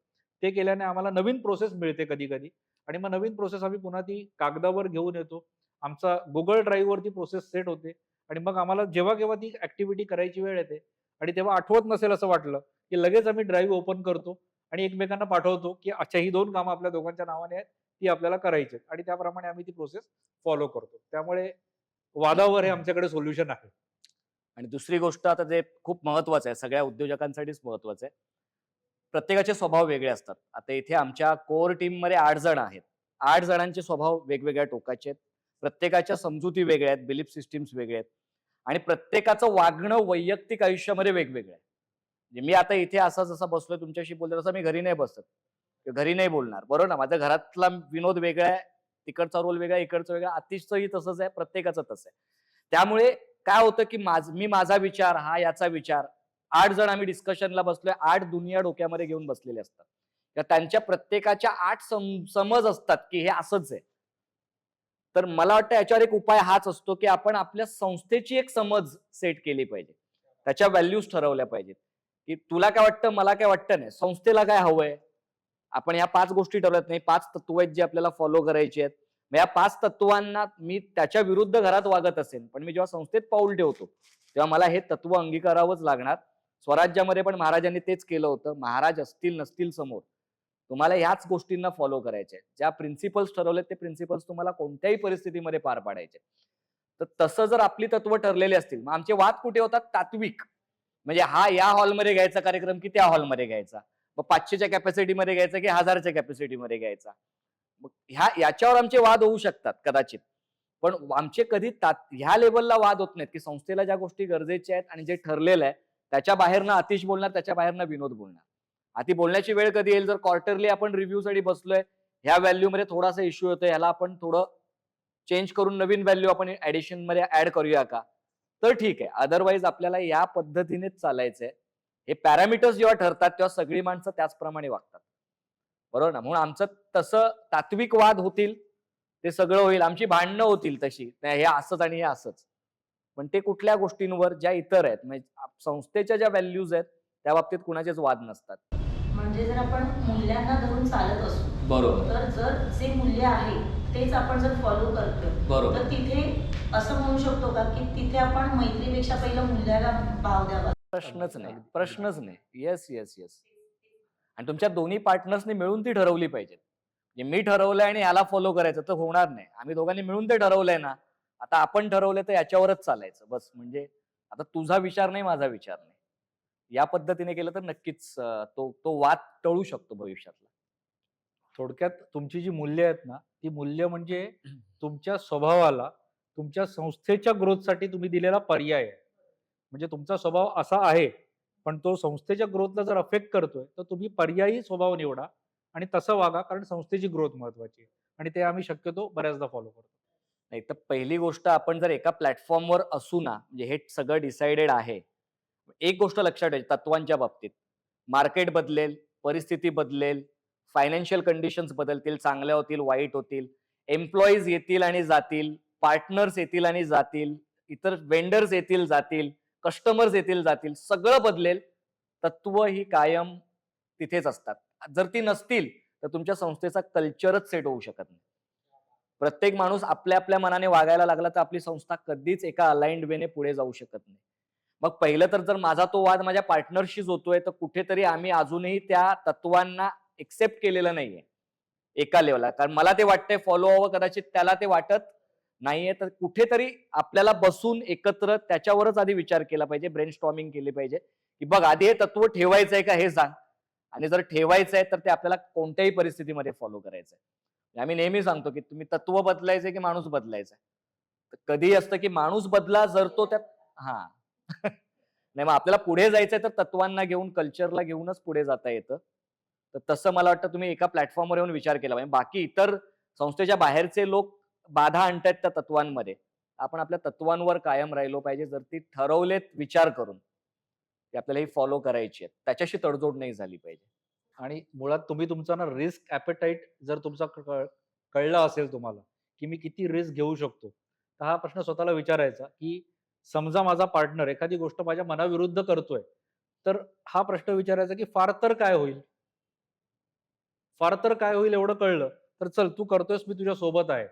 ते केल्याने आम्हाला नवीन प्रोसेस मिळते कधी-कधी आणि मग नवीन प्रोसेस आम्ही पुन्हा ती कागदावर घेऊन येतो. आमचा Google ड्राईव्हवरती प्रोसेस सेट होते आणि मग आम्हाला जेव्हा केव्हा ती ऍक्टिव्हिटी करायची वेळ येते आणि तेव्हा आठवत नसेल असं वाटलं की लगेच आम्ही ड्राईव्ह ओपन करतो आणि एकमेकांना पाठवतो की अच्छा ही 2 कामं आपल्या दोघांच्या नावाने आहेत, ती आपल्याला करायची आहेत आणि त्याप्रमाणे आम्ही ती प्रोसेस फॉलो करतो. त्यामुळे वादावर हे आमच्याकडे सोल्युशन आहे. आणि दुसरी गोष्ट आता जे खूप महत्वाचं आहे, सगळ्या उद्योजकांसाठीच महत्वाचं आहे. प्रत्येकाचे स्वभाव वेगळे असतात. आता इथे आमच्या कोर टीममध्ये 8 जण आहेत. 8 जणांचे स्वभाव वेगवेगळ्या टोकाचे आहेत. प्रत्येकाच्या समजुती वेगळ्या आहेत, बिलीफ सिस्टम्स वेगळे आहेत आणि प्रत्येकाचं वागणं वैयक्तिक आयुष्यामध्ये वेगवेगळं आहे. म्हणजे मी आता इथे असा जसा बसलोय तुमच्याशी बोलतोय तसं मी घरी नाही बसत. किंवा घरी नाही बोलणार. बरोबर ना? माझ्या घरातला विनोद वेगळा आहे, तिकडचा रोल वेगळा, इकडचा वेगळा. आतिशचंही तसंच आहे, प्रत्येकाचं तसं आहे. त्यामुळे काय होतं की मी माझा विचार, हा याचा विचार, 8 जण आम्ही डिस्कशनला बसलोय, 8 दुनिया डोक्यामध्ये घेऊन बसलेले असतात. तर त्यांच्या प्रत्येकाच्या 8 समज असतात की हे असंच आहे. तर मला वाटतं याच्यावर एक उपाय हाच असतो की आपण आपल्या संस्थेची एक समज सेट केली पाहिजे. त्याच्या व्हॅल्यूज ठरवल्या पाहिजेत, की तुला काय वाटतं, मला काय वाटतं नाही. संस्थेला काय हवंय? आपण ह्या 5 गोष्टी ठरवल्यात नाही, 5 तत्व आहेत जी आपल्याला फॉलो करायची आहेत. मग या 5 तत्वांना मी त्याच्या विरुद्ध घरात वागत असेन, पण मी जेव्हा संस्थेत पाऊल ठेवतो, तेव्हा मला हे तत्व अंगीकारावंच लागणार. स्वराज्यामध्ये पण महाराजांनी तेच केलं होतं. महाराज असतील नसतील समोर, तुम्हाला ह्याच गोष्टींना फॉलो करायचे आहेत. ज्या प्रिन्सिपल्स ठरवलेत ते प्रिन्सिपल्स तुम्हाला कोणत्याही परिस्थितीमध्ये पार पाडायचे. तर तसं जर आपली तत्व ठरलेली असतील, मग आमचे वाद कुठे होतात? तात्विक. म्हणजे हा या हॉलमध्ये घ्यायचा कार्यक्रम की त्या हॉलमध्ये घ्यायचा. मग 500च्या कॅपॅसिटीमध्ये घ्यायचा की 1000च्या कॅपॅसिटीमध्ये घ्यायचा. मग याच्यावर आमचे वाद होऊ शकतात कदाचित. पण आमचे कधी ह्या लेवलला वाद होत नाहीत की संस्थेला ज्या गोष्टी गरजेच्या आहेत आणि जे ठरलेलं आहे त्याच्या बाहेरनं आतिश बोलणार, त्याच्या बाहेरनं विनोद बोलणार. आधी बोलण्याची वेळ कधी येईल? जर क्वार्टरली आपण रिव्ह्यूसाठी बसलोय, ह्या व्हॅल्यू मध्ये थोडासा इश्यू येतोय, ह्याला आपण थोडं चेंज करून नवीन व्हॅल्यू आपण ऍडिशन मध्ये ऍड करूया का? तर ठीक आहे. अदरवाईज आपल्याला या पद्धतीनेच चालायचंय. हे पॅरामीटर्स जेव्हा ठरतात तेव्हा सगळी माणसं त्याचप्रमाणे वागतात. बरोबर ना? म्हणून आमचं तसं तात्विक वाद होतील, ते सगळं होईल. आमची भांडणं होतील तशी, नाही हे असंच आणि हे असंच. पण ते कुठल्या गोष्टींवर ज्या इतर आहेत, म्हणजे संस्थेच्या ज्या व्हॅल्यूज आहेत त्या बाबतीत कुणाचेच वाद नसतात. म्हणजे जर आपण मूल्यांना धरून चालत असू, बरोबर. तर जर जे मूल्य आहे तेच आपण जर फॉलो करतोय, बरोबर. तर तिथे असं म्हणू शकतो का की तिथे आपण मैत्रीपेक्षा पहिलं मूल्याला भाव द्यावा? प्रश्नच नाही, प्रश्नच नाही. Yes yes yes. आणि तुमच्या दोन्ही पार्टनर्सनी मिळून ती ठरवली पाहिजे. म्हणजे मी ठरवलंय आणि याला फॉलो करायचं तर होणार नाही. आम्ही दोघांनी मिळून ते ठरवलंय ना, आता आपण ठरवलंय तर याच्यावरच चालायचं बस. म्हणजे आता तुझा विचार नाही, माझा विचार नाही. या पद्धतीने केलं तर नक्कीच तो तो वाद टळू शकतो भविष्यातला. थोडक्यात तुमची जी मूल्य आहेत ना, ती मूल्य म्हणजे तुमच्या स्वभावाला, तुमच्या संस्थेच्या ग्रोथसाठी तुम्ही दिलेला पर्याय आहे. म्हणजे तुमचा स्वभाव असा आहे, पण तो संस्थेच्या ग्रोथला जर अफेक्ट करतोय, तर तुम्ही पर्यायी स्वभाव निवडा आणि तसं वागा, कारण संस्थेची ग्रोथ महत्वाची आहे आणि ते आम्ही शक्यतो बऱ्याचदा फॉलो करतो. नाही तर पहिली गोष्ट, आपण जर एका प्लॅटफॉर्मवर असू ना, म्हणजे हे सगळं डिसाइडेड आहे. एक गोष्ट लक्षात ठेवायची तत्वांच्या बाबतीत, मार्केट बदलेल, परिस्थिती बदलेल, फायनान्शियल कंडिशन्स बदलतील, चांगल्या होतील, वाईट होतील, एम्प्लॉईज येतील आणि जातील, पार्टनर्स येतील आणि जातील, इतर वेंडर्स येतील जातील, कस्टमर्स येतील जातील, सगळं बदलेल. तत्व ही कायम तिथेच असतात. जर ती नसतील तर तुमच्या संस्थेचा कल्चरच सेट होऊ शकत नाही. प्रत्येक माणूस आपल्या आपल्या मनाने वागायला लागला तर आपली संस्था कधीच एका अलाइन्ड वेने पुढे जाऊ शकत नाही. मग पहिलं तर जर माझा तो वाद माझ्या पार्टनरशीच होतोय, तर कुठेतरी आम्ही अजूनही त्या तत्वांना एक्सेप्ट केलेलं नाहीये एका लेवलला. कारण मला ते वाटतंय फॉलो व्हावं, कदाचित त्याला ते वाटत नाहीये. तर कुठेतरी आपल्याला बसून एकत्र त्याच्यावरच आधी विचार केला पाहिजे, ब्रेनस्टॉर्मिंग केली पाहिजे, की बघ आधी हे तत्व ठेवायचंय का हे सांग, आणि जर ठेवायचंय तर ते आपल्याला कोणत्याही परिस्थितीमध्ये फॉलो करायचंय. आम्ही नेहमी सांगतो की तुम्ही तत्व बदलायचंय की माणूस बदलायचा. कधी असतं की माणूस बदला जर तो त्यात हा नाही, मग आपल्याला पुढे जायचंय तर तत्वांना घेऊन, कल्चरला घेऊनच पुढे जाता येतं. तर तसं मला वाटतं तुम्ही एका प्लॅटफॉर्मवर येऊन विचार केला पाहिजे. बाकी इतर संस्थेच्या बाहेरचे लोक बाधा आणतायत त्या तत्वांमध्ये, आपण आपल्या तत्वांवर कायम राहिलो पाहिजे. जर ती ठरवलेत विचार करून की आपल्याला ही फॉलो करायची आहे, त्याच्याशी तडजोड नाही झाली पाहिजे. आणि मुळात तुम्ही तुमचा ना रिस्क ॲपेटाईट जर तुमचा कळला असेल तुम्हाला, की मी किती रिस्क घेऊ शकतो, तर हा प्रश्न स्वतःला विचारायचा, की समजा माझा पार्टनर एखादी गोष्ट माझ्या मनाविरुद्ध करतोय, तर हा प्रश्न विचारायचा, की फार तर काय होईल? फार तर काय होईल एवढं कळलं, तर चल तू करतोयस, मी तुझ्या सोबत आहे.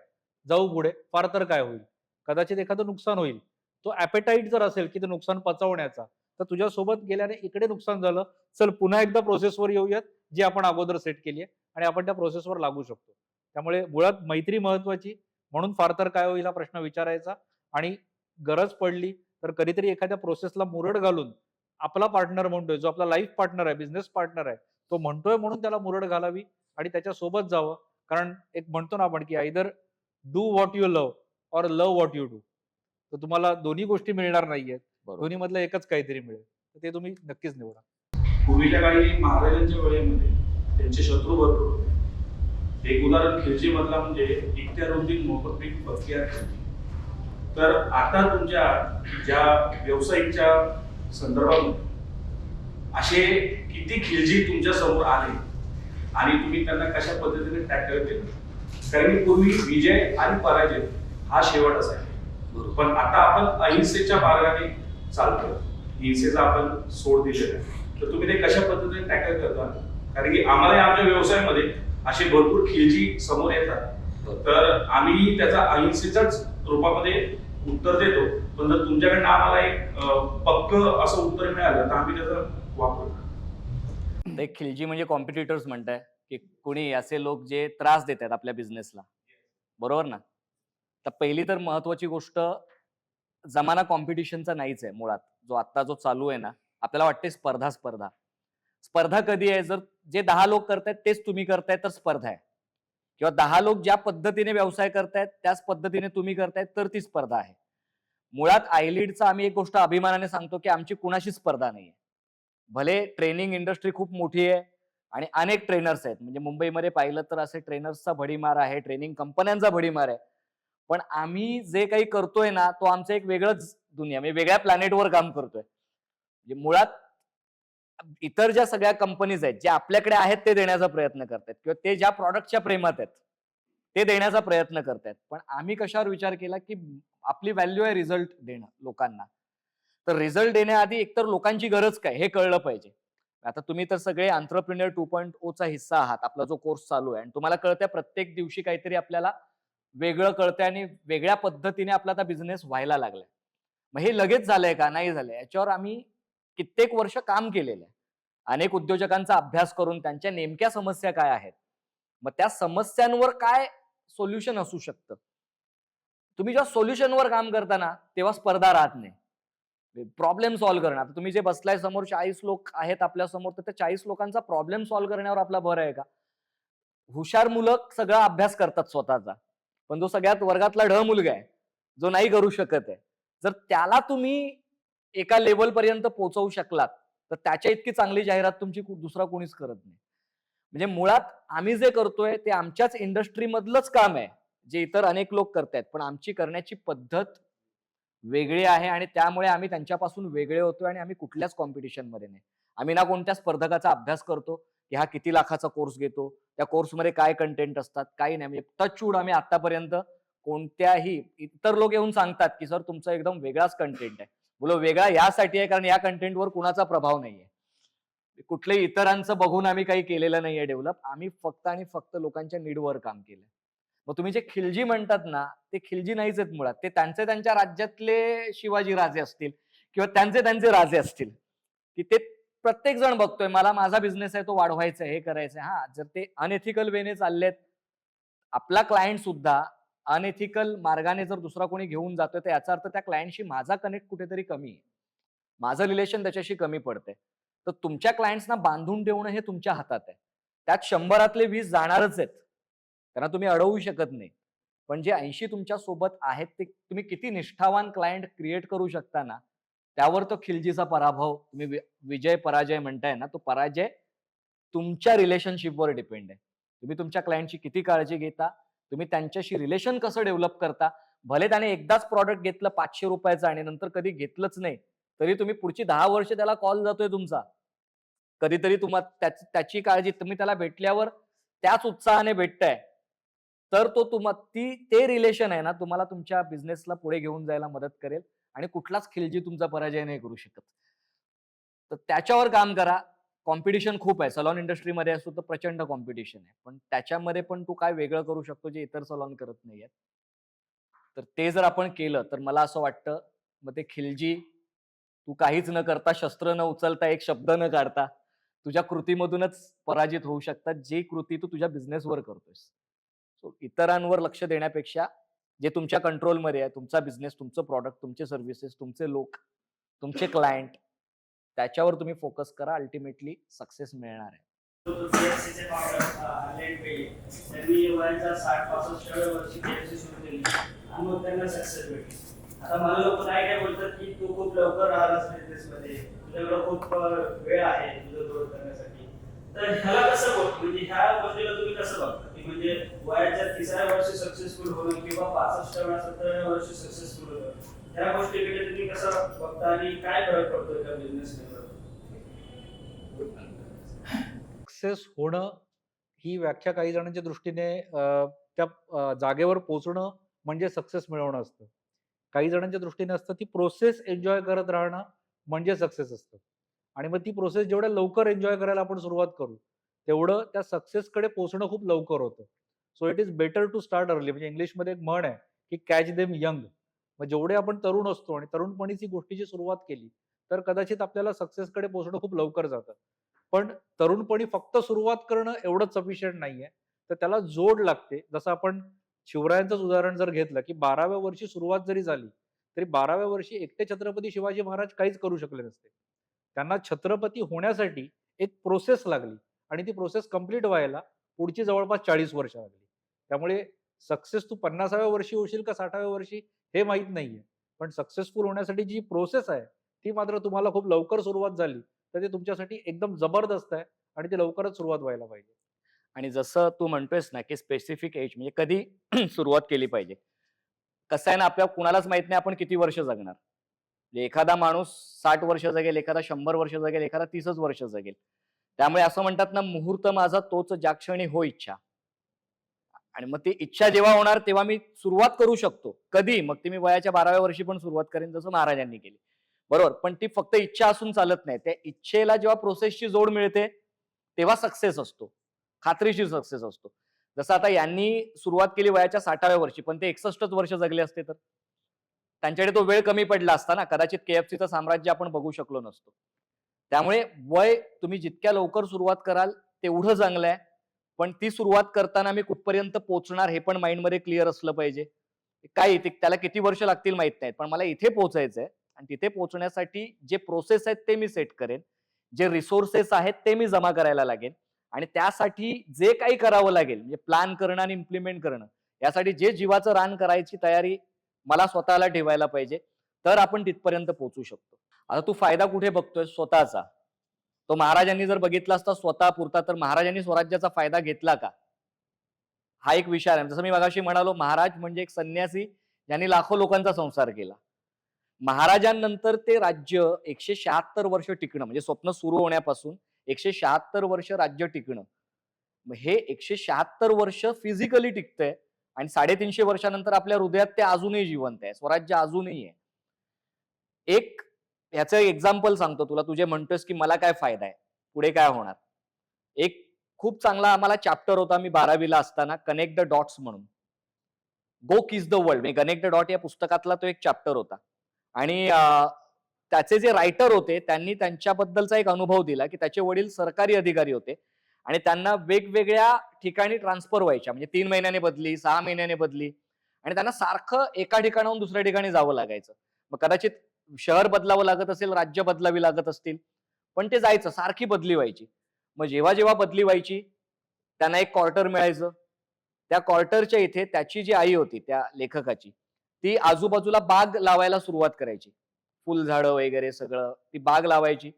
जाऊ पुढे. फार तर काय होईल? कदाचित एखादं नुकसान होईल. तो ॲपेटाईट जर असेल की ते नुकसान पचवण्याचा, तर तुझ्यासोबत गेल्याने इकडे नुकसान झालं, चल पुन्हा एकदा प्रोसेसवर येऊयात जी आपण अगोदर सेट केली आहे आणि आपण त्या प्रोसेसवर लागू शकतो. त्यामुळे मुळात मैत्री महत्वाची, म्हणून फार तर काय होईल हा प्रश्न विचारायचा आणि गरज पडली तर कधीतरी एखाद्या प्रोसेसला मुरड घालून आपला पार्टनर म्हणतोय, जो आपला लाईफ पार्टनर आहे, बिझनेस पार्टनर आहे, तो म्हणतोय म्हणून त्याला मुरड घालावी आणि त्याच्या सोबत जावं. कारण एक म्हणतो ना आपण की either do what you love or love what you do. तर तुम्हाला दोन्ही गोष्टी मिळणार नाहीयेत. बरोबर. दोन्ही मधलं एकच काहीतरी मिळेल. तर ते तुम्ही नक्कीच निवडा. पूर्वीच्या काळी महाराजांच्या वेळेमध्ये त्यांचे शत्रू भरपूर होते. एक उदाहरण खिलजी मधला म्हणजे इख्तियारुद्दीन मोहम्मद बख्तियार खिलजी. तर आता तुमच्या ज्या व्यावसायिकच्या संदर्भामध्ये असे किती खिलजी तुमच्या समोर आले आणि तुम्ही त्यांना कशा पद्धतीने टॅकल केलं? कारण की पूर्वी विजय आणि पराजय हा शेवट असायचा, पण आता आपण अहिंसेच्या मार्गाने चालतो, हिंसेचा आपण सोड दिलेला आहे. तर तुम्ही ते कशा पद्धतीने टॅकल करता? कारण की आम्हाला आमच्या व्यवसायामध्ये असे भरपूर खिलजी समोर येतात, तर आम्ही त्याचा अहिंसेच्याच रूपामध्ये उत्तर देतो. पण जर तुमच्याकडनं आम्हाला एक पक्क असं उत्तर मिळालं तर आम्ही त्याचा वापर करतो. ते खिलजी म्हणजे कॉम्पिटिटर्स म्हणताय की कोणी असे लोक जे त्रास देतात आपल्या बिझनेसला, बरोबर ना? तर पहिली तर महत्वाची गोष्ट, जमाना कॉम्पिटिशनचा नाहीच आहे मुळात. जो आता जो चालू आहे ना, आपल्याला वाटते स्पर्धा स्पर्धा स्पर्धा कधी आहे? जर जे 10 लोक करतायत तेच तुम्ही करताय तर स्पर्धा आहे, किंवा 10 लोक ज्या पद्धतीने व्यवसाय करतायत त्याच पद्धतीने तुम्ही करतायत तर ती स्पर्धा आहे. मुळात आयलीडचा आम्ही एक गोष्ट अभिमानाने सांगतो की आमची कुणाशी स्पर्धा नाहीये. भले ट्रेनिंग इंडस्ट्री खूप मोठी आहे आणि अनेक ट्रेनर्स आहेत, म्हणजे मुंबईमध्ये पाहिलं तर असे ट्रेनर्सचा भडीमार आहे, ट्रेनिंग कंपन्यांचा भडीमार आहे. पण आम्ही जे काही करतोय ना, तो आमचं एक वेगळंच दुनिया, म्हणजे वेगळ्या प्लॅनेटवर काम करतोय. म्हणजे मुळात इतर ज्या सगळ्या कंपनीज आहेत, जे आपल्याकडे आहेत ते देण्याचा प्रयत्न करतायत, किंवा ते ज्या प्रॉडक्टच्या प्रेमात आहेत ते देण्याचा प्रयत्न करतायत. पण आम्ही कशावर विचार केला की आपली व्हॅल्यू आहे रिझल्ट देणं लोकांना. तर रिझल्ट देण्याआधी एकतर लोकांची गरज काय हे कळलं पाहिजे. आता तुम्ही तर सगळे एंटरप्रेन्योर 2.0 चा हिस्सा आहात. आपला जो कोर्स चालू आहे आणि तुम्हाला कळतंय प्रत्येक दिवशी काहीतरी आपल्याला वेगळं कळतंय आणि वेगळ्या पद्धतीने आपला आता बिझनेस व्हायला लागलाय. मग हे लगेच झालंय का? नाही झालंय. याच्यावर आम्ही कित्येक वर्ष काम केलेलं आहे. अनेक उद्योजकांचा अभ्यास करून त्यांच्या नेमक्या समस्या काय आहेत, मग त्या समस्यांवर काय सोल्युशन असू शकतं. तुम्ही जेव्हा सोल्युशनवर काम करताना तेव्हा स्पर्धा राहत नाही. प्रॉब्लेम सॉल्व्ह करणं. आता तुम्ही जे बसलाय समोर 40 लोक आहेत आपल्या समोर, तर त्या 40 लोकांचा प्रॉब्लेम सॉल्व्ह करण्यावर आपला भर आहे का? हुशार मुलं सगळा अभ्यास करतात स्वतःचा, पण जो सगळ्यात वर्गातला ढ मुलगा आहे, जो नाही करू शकत आहे, जर त्याला तुम्ही एका लेवल पर्यंत पोहोचवू शकलात तर त्याच्या इतकी चांगली जाहिरात तुमची दुसरा कोणीच करत नाही. म्हणजे मुळात आम्ही जे करतोय ते आमच्याच इंडस्ट्री मधलंच काम आहे, जे इतर अनेक लोक करतायत, पण आमची करण्याची पद्धत वेगळी आहे आणि त्यामुळे आम्ही त्यांच्यापासून वेगळे होतोय आणि आम्ही कुठल्याच कॉम्पिटिशन मध्ये नाही. आम्ही ना कोणत्या स्पर्धकाचा अभ्यास करतो की हा किती लाखाचा कोर्स घेतो, त्या कोर्समध्ये काय कंटेंट असतात, काही नाही. म्हणजे टचवूड आम्ही आतापर्यंत कोणत्याही, इतर लोक येऊन सांगतात की सर तुमचा एकदम वेगळाच कंटेंट आहे. बोलो वेगळा यासाठी आहे कारण या कंटेंटवर कुणाचा प्रभाव नाहीये. कुठल्याही इतरांचं बघून आम्ही काही केलेलं नाहीये डेव्हलप. आम्ही फक्त आणि फक्त लोकांच्या नीडवर काम केलंय. मग तुम्ही जे खिलजी म्हणतात ना, ते खिलजी नाहीच आहेत मुळात. ते त्यांच्या राज्यातले शिवाजी राजे असतील किंवा त्यांचे राजे असतील, की ते प्रत्येक जण बघतोय मला माझा बिझनेस आहे तो वाढवायचा आहे, हे करायचंय. हा, जर ते अनएथिकल वेने चाललेत, आपला क्लायंट सुद्धा अनएथिकल मार्गाने जर दुसरा कोणी घेऊन जातोय, तर याचा अर्थ त्या क्लायंटशी माझा कनेक्ट कुठेतरी कमी आहे, माझं रिलेशन त्याच्याशी कमी पडतंय. तर तुमच्या क्लायंट्सना बांधून ठेवणं हे तुमच्या हातात आहे. त्यात 100 20 जाणारच आहेत, त्यांना तुम्ही अडवू शकत नाही. पण जे 80 तुमच्या सोबत आहेत ते तुम्ही किती निष्ठावान क्लायंट क्रिएट करू शकता ना, त्यावर तो खिलजीचा पराभव, तुम्ही विजय पराजय म्हणताय ना, तो पराजय तुमच्या रिलेशनशिपवर डिपेंड आहे. तुम्ही तुमच्या क्लायंटची किती काळजी घेता, तुम्ही त्यांच्याशी रिलेशन कसं डेव्हलप करता. भले त्याने एकदाच प्रॉडक्ट घेतलं ₹500 आणि नंतर कधी घेतलंच नाही, तरी तुम्ही पुढची 10 वर्ष त्याला कॉल जातोय तुमचा. कधीतरी तुम्हाला त्याची काळजी, तुम्ही त्याला भेटल्यावर त्याच उत्साहाने भेटताय, तर तो ते रिलेशन आहे ना, तुम्हाला तुमच्या बिझनेसला पुढे घेऊन जायला मदत करेल आणि कुठलाच खिलजी तुमचा पराजय नाही करू शकत. तर त्याच्यावर काम करा. कॉम्पिटिशन खूप आहे. सलॉन इंडस्ट्रीमध्ये असतो तर प्रचंड कॉम्पिटिशन आहे. पण त्याच्यामध्ये पण तू काय वेगळं करू शकतो जे इतर सलॉन करत नाहीयेत. तर ते जर आपण केलं तर मला असं वाटतं मग ते खिलजी तू काहीच न करता, शस्त्र न उचलता, एक शब्द न काढता तुझ्या कृतीमधूनच पराजित होऊ शकतात, जी कृती तू तुझ्या बिझनेसवर करतोयस. सो इतरांवर लक्ष देण्यापेक्षा जे तुमच्या कंट्रोलमध्ये आहे, तुमचा बिझनेस, तुमचं प्रॉडक्ट, तुमचे सर्व्हिसेस, तुमचे लोक, तुमचे क्लायंट, त्याच्यावर तुम्ही फोकस करा. अल्टिमेटली सक्सेस मिळणार आहे. KFC चे founder, अलेन पेली त्यांनी वयाच्या 60-65व्या वर्षी KFC सुरू केली आणि मग त्यांना सक्सेस भेटली. आता मला लोक काय बोलतात की तू खूप लवकर आलास बिझनेसमध्ये, तुझ्याकडे खूप वेळ आहे तुझं ग्रोथ करण्यासाठी. तर ह्याला कसं बघतो, म्हणजे ह्या गोष्टीला तुम्ही कसं बघता की म्हणजे वयाच्या 30व्या वर्षी सक्सेसफुल होणं किंवा 65व्या 70व्या वर्षी सक्सेसफुल होणं, ह्या गोष्टीकडे तुम्ही कसं बघता आणि काय फरक पडतो त्या बिझनेसमध्ये? सक्सेस होणं ही व्याख्या काही जणांच्या दृष्टीने त्या जागेवर पोहोचणं म्हणजे सक्सेस मिळवणं असतं. काही जणांच्या दृष्टीने असतं ती प्रोसेस एन्जॉय करत राहणं म्हणजे सक्सेस असतं. आणि मग ती प्रोसेस जेवढ्या लवकर एन्जॉय करायला आपण सुरुवात करू, तेवढं त्या सक्सेसकडे पोहोचणं खूप लवकर होतं. So it is better to start early. म्हणजे इंग्लिशमध्ये एक म्हण आहे की कॅच देम यंग. मग जेवढे आपण तरुण असतो आणि तरुणपणीच ही गोष्टीची सुरुवात केली, तर कदाचित आपल्याला सक्सेसकडे पोहोचणं खूप लवकर जातं. पण तरुणपणी फक्त सुरुवात करणं एवढंच सफिशियंट नाहीये, तर त्याला जोड लागते. जसं आपण शिवरायांचंच उदाहरण जर घेतलं की 12व्या वर्षी सुरुवात जरी झाली, तरी 12व्या वर्षी एकटे छत्रपती शिवाजी महाराज काहीच करू शकले नसते. त्यांना छत्रपती होण्यासाठी एक प्रोसेस लागली आणि ती प्रोसेस कंप्लीट व्हायला पुढची जवळपास 40 वर्ष लागली. त्यामुळे सक्सेस तू 50व्या वर्षी होशील का 60व्या वर्षी हे माहीत नाहीये. पण सक्सेसफुल होण्यासाठी जी प्रोसेस आहे, ती मात्र तुम्हाला खूप लवकर सुरुवात झाली, तर ते तुमच्यासाठी एकदम जबरदस्त आहे आणि ते लवकरच सुरुवात व्हायला पाहिजे. आणि जसं तू म्हणतोयस ना, की स्पेसिफिक एज म्हणजे कधी सुरुवात केली पाहिजे. कसं आहे ना, आपल्या कुणालाच माहित नाही आपण किती वर्ष जगणार. म्हणजे एखादा माणूस 60 वर्ष जगेल, एखादा 100 वर्ष जगेल, एखादा 30च वर्ष जगेल. त्यामुळे असं म्हणतात ना, मुहूर्त माझा तोच ज्या क्षणी हो इच्छा. आणि मग ती इच्छा जेव्हा होणार तेव्हा मी सुरुवात करू शकतो. कधी? मग ती मी वयाच्या 12व्या वर्षी पण सुरुवात करेन, जसं महाराजांनी केली. बरोबर. पण ती फक्त इच्छा असून चालत नाही. त्या इच्छेला जेव्हा प्रोसेसची जोड मिळते, तेव्हा सक्सेस असतो. खात्रीशीर सक्सेस असतो. जसं आता यांनी सुरुवात केली वयाच्या 60व्या वर्षी, पण ते 61च वर्ष जगले असते तर? त्यांच्याकडे तो वेळ कमी पडला असता ना. कदाचित KFCचं साम्राज्य आपण बघू शकलो नसतो. त्यामुळे वय तुम्ही जितक्या लवकर सुरुवात कराल, तेवढं चांगलं आहे. पण ती सुरुवात करताना मी कुठपर्यंत पोहोचणार हे पण माइंडमध्ये क्लिअर असलं पाहिजे. काय त्याला किती वर्ष लागतील माहित नाहीत. पण मला इथे पोहोचायचंय आणि तिथे पोहोचण्यासाठी जे प्रोसेस आहेत ते मी सेट करेन. जे रिसोर्सेस आहेत ते मी जमा करायला लागेल आणि त्यासाठी जे काही करावं लागेल म्हणजे प्लॅन करणं आणि इम्प्लिमेंट करणं, यासाठी जे जीवाचं रान करायची तयारी मला स्वतःला ठेवायला पाहिजे. तर आपण तिथपर्यंत पोहोचू शकतो. आता तू फायदा कुठे बघतोय? स्वतःचा. तो महाराजांनी जर बघितला असता स्वतः पुरता, तर महाराजांनी स्वराज्याचा फायदा घेतला का? हा एक विचार आहे. जसं मी मगाशी म्हणालो, महाराज म्हणजे एक संन्यासी ज्यांनी लाखो लोकांचा संसार केला. महाराजांनंतर ते राज्य 176 वर्ष टिकणं म्हणजे स्वप्न सुरू होण्यापासून 176 वर्ष राज्य टिकणं. मग हे 176 वर्ष फिजिकली टिकतंय आणि 350 वर्षानंतर आपल्या हृदयात ते अजूनही जिवंत आहे. स्वराज्य अजूनही आहे. एक ह्याचं एक्झाम्पल सांगतो तुला. तू जे म्हणतोयस की मला काय फायदा आहे, पुढे काय होणार. एक खूप चांगला आम्हाला चॅप्टर होता मी 12वीला असताना, कनेक्ट द डॉट्स म्हणून. गो किस द वर्ल्ड म्हणजे कनेक्ट द डॉट या पुस्तकातला तो एक चॅप्टर होता. आणि त्याचे जे रायटर होते त्यांनी त्यांच्याबद्दलचा एक अनुभव दिला की त्याचे वडील सरकारी अधिकारी होते आणि त्यांना वेगवेगळ्या ठिकाणी ट्रान्सफर व्हायच्या. म्हणजे 3 महिन्याने बदली, 6 महिन्याने बदली आणि त्यांना सारखं एका ठिकाणाहून दुसऱ्या ठिकाणी जावं लागायचं. मग कदाचित शहर बदलावं लागत असेल, राज्य बदलावी लागत असतील, पण ते जायचं, सारखी बदली व्हायची. मग जेव्हा जेव्हा बदली व्हायची त्यांना एक क्वार्टर मिळायचं. त्या क्वार्टरच्या इथे त्याची जी आई होती त्या लेखकाची, ती आजूबाजूला बाग लावायला सुरुवात करायची. फुलझाडं वगैरे सगळं ती बाग लावायची.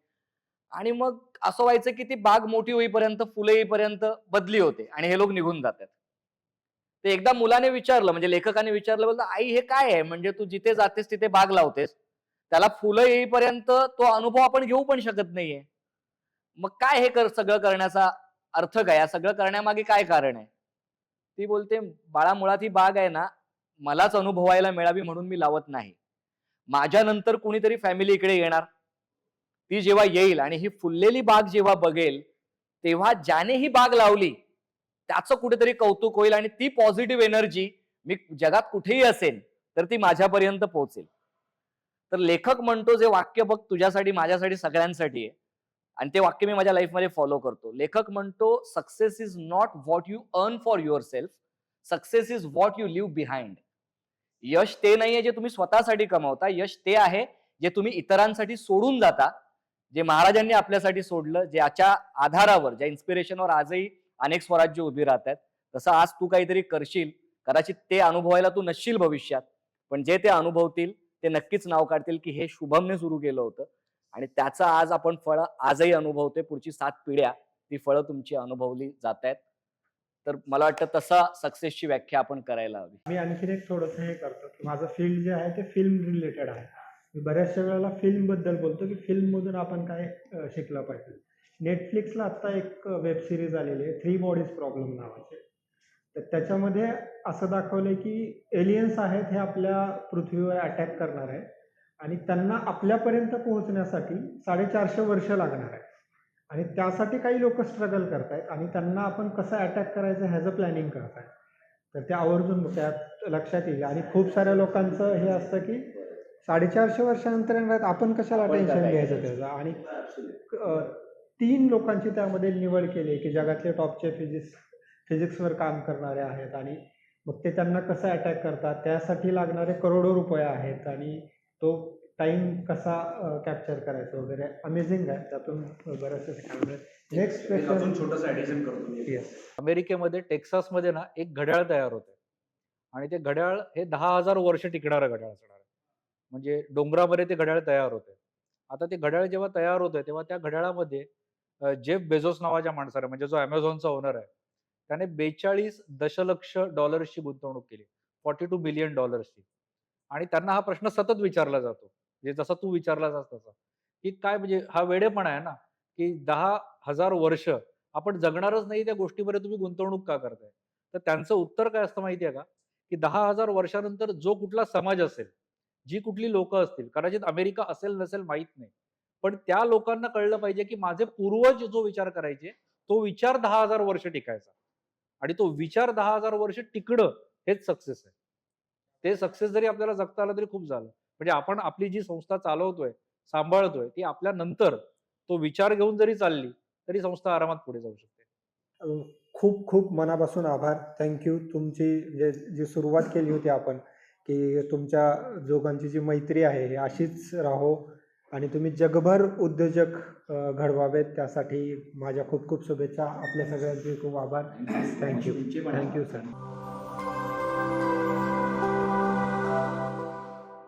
आणि मग असं व्हायचं की ती बाग मोठी होईपर्यंत, फुलं येईपर्यंत बदली होते आणि हे लोक निघून जातात. ते एकदा मुलाने विचारलं, म्हणजे लेखकाने विचारलं, बोलतो आई हे काय आहे? म्हणजे तू जिथे जातेस तिथे बाग लावतेस, त्याला फुलं येईपर्यंत तो अनुभव आपण घेऊ पण शकत नाहीये. मग काय हे सगळं करण्याचा अर्थ काय? या सगळं करण्यामागे काय कारण आहे? ती बोलते, बाळा मुळात ही बाग आहे ना, मलाच अनुभवायला मिळावी म्हणून मी लावत नाही. माझ्यानंतर कुणीतरी फॅमिली इकडे येणार, ती जेव्हा येईल आणि ही फुललेली बाग जेव्हा बघेल, तेव्हा ज्याने ही बाग लावली त्याचं कुठेतरी कौतुक होईल आणि ती पॉझिटिव्ह एनर्जी मी जगात कुठेही असेल तर ती माझ्यापर्यंत पोहोचेल. तर लेखक म्हणतो जे वाक्य बघ तुझ्यासाठी माझ्यासाठी सगळ्यांसाठी आहे आणि ते वाक्य मी माझ्या लाईफमध्ये फॉलो करतो. लेखक म्हणतो success is not what you earn for yourself, success is what you live behind. यश ते नाहीये जे तुम्ही स्वतःसाठी कमावता, यश ते आहे जे तुम्ही इतरांसाठी सोडून जाता, जे महाराजांनी आपल्यासाठी सोडलं, ज्याच्या आधारावर, ज्या इन्स्पिरेशनवर आजही अनेक स्वराज्य उभी राहतात. तसं आज तू काहीतरी करशील, कदाचित ते अनुभवायला तू नसशील भविष्यात, पण जे ते अनुभवतील ते नक्कीच नाव काढतील की हे शुभमने सुरू केलं होतं आणि त्याचं आज आपण फळं आजही अनुभवतोय. पुढची 7 पिढ्या ती फळं तुमची अनुभवली जात आहेत. तर मला वाटतं तसा सक्सेसची व्याख्या आपण करायला हवी. मी आणखीन एक थोडंसं हे करतो की माझं फील्ड जे आहे ते फिल्म रिलेटेड आहे. मी बऱ्याचशा वेळेला फिल्मबद्दल बोलतो की फिल्ममधून आपण काय शिकलं पाहिजे. नेटफ्लिक्सला आत्ता एक वेब सिरीज आलेली आहे, 3 बॉडीज प्रॉब्लेम नावाची. तर त्याच्यामध्ये असं दाखवलं की एलियन्स आहेत हे आपल्या पृथ्वीवर अटॅक करणार आहे आणि त्यांना आपल्यापर्यंत पोहोचण्यासाठी 450 वर्ष लागणार आहे आणि त्यासाठी काही लोक स्ट्रगल करतायत आणि त्यांना आपण कसं अटॅक करायचं ह्याचं प्लॅनिंग करतायत. तर ते आवर्जून त्यात लक्षात येईल. आणि खूप साऱ्या लोकांचं हे असतं की 450 वर्षानंतर येणार आहेत, आपण कशाला आपण टेन्शन काय घ्यायचं करायचं? त्याचं. आणि 3 लोकांची त्यामध्ये निवड केली की जगातले टॉपचे फिजिक्सवर काम करणारे आहेत आणि मग ते त्यांना कसं अटॅक करतात, त्यासाठी लागणारे करोडो रुपये आहेत आणि तो टाइम कसा कॅप्चर करायचा वगैरे. अमेझिंग आहे, त्यातून बरंचसं शिकायला मिळेल. Next question. छोटंसं ऍडिशन करतो मी. येस. अमेरिकेमध्ये टेक्सासमध्ये ना एक घड्याळ तयार होते आणि ते घड्याळ हे 10,000 वर्ष टिकणारं घड्याळ असणार आहे. म्हणजे डोंगरामध्ये ते घड्याळ तयार होते. आता ते घड्याळ जेव्हा तयार होतं तेव्हा त्या घड्याळामध्ये जेफ बेझोस नावाच्या माणसाने, म्हणजे जो अमेझॉनचा ओनर आहे, त्याने 42 दशलक्ष डॉलर्सची गुंतवणूक केली, $42 बिलियन. आणि त्यांना हा प्रश्न सतत विचारला जातो, म्हणजे जसा तू विचारला जास तसा, की काय म्हणजे हा वेडेपणा आहे ना, की 10,000 वर्ष आपण जगणारच नाही, त्या गोष्टीमध्ये तुम्ही गुंतवणूक का करताय? तर त्यांचं उत्तर काय असतं माहिती आहे का, की 10,000 वर्षानंतर जो कुठला समाज असेल, जी कुठली लोक असतील, कदाचित अमेरिका असेल नसेल माहित नाही, पण त्या लोकांना कळलं पाहिजे की माझे पूर्वज जो विचार करायचे तो विचार 10,000 वर्ष टिकायचा आणि तो विचार 10,000 वर्ष टिकणं हेच सक्सेस आहे. ते सक्सेस जरी आपल्याला जगता आलं तरी खूप झालं. म्हणजे आपण आपली जी संस्था चालवतोय, सांभाळतोय, ती आपल्या नंतर तो विचार घेऊन जरी चालली तरी संस्था आरामात पुढे जाऊ शकते. खूप खूप मनापासून आभार. थँक्यू. तुमची जी सुरुवात केली होती आपण, की तुमच्या दोघांची जी मैत्री आहे ही अशीच राहो आणि तुम्ही जगभर उद्योजक घडवावेत, त्यासाठी माझ्या खूप खूप शुभेच्छा. आपल्या सगळ्यांचे खूप आभार. थँक्यू. Thank you sir.